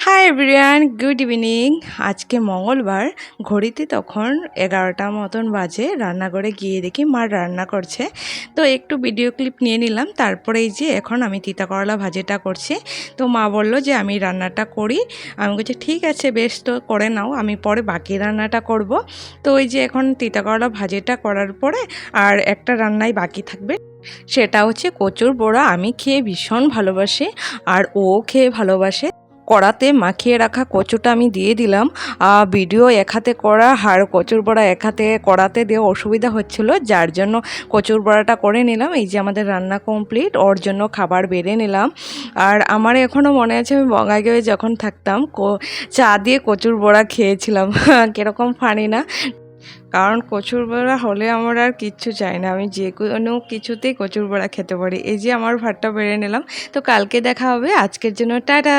Hi everyone, good evening. আজকে মঙ্গলবার, ঘড়িতে তখন 11টার মতন বাজে। রান্নাঘরে গিয়ে দেখি মা রান্না করছে, তো একটু ভিডিও ক্লিপ নিয়ে নিলাম। তারপরে এই যে এখন আমি তিতা করলা ভাজিটা করছি। তো মা বলল যে আমি রান্নাটা করি। আমি বলছি ঠিক আছে, বেশ, তো করে নাও, আমি পরে বাকি রান্নাটা করব। তো ওই যে এখন তিতা করলা ভাজিটা করার পরে আর একটা রান্নাই বাকি থাকবে, সেটা হচ্ছে কচুর বড়া। আমি খেয়ে ভীষণ ভালোবাসি আর ও খেয়ে ভালোবাসে। কড়াতে মাখিয়ে রাখা কচুটা আমি দিয়ে দিলাম। ভিডিও এক হাতে করা আর কচুর বড়া এক হাতে কড়াতে দেওয়া অসুবিধা হচ্ছিল, যার জন্য কচুর বড়াটা করে নিলাম। এই যে আমাদের রান্না কমপ্লিট, ওর জন্য খাবার বেড়ে নিলাম। আর আমার এখনও মনে আছে, আমি বঙ্গাইগাঁওয়ে যখন থাকতাম চা দিয়ে কচুর বড়া খেয়েছিলাম। কীরকম ফানি না? কারণ কচুর বড়া হলে আমার আর কিচ্ছু চাই না, আমি যে কোনো কিছুতেই কচুর বড়া খেতে পারি। এই যে আমার ভাতটা বেড়ে নিলাম। তো কালকে দেখা হবে, আজকের জন্য টাটা।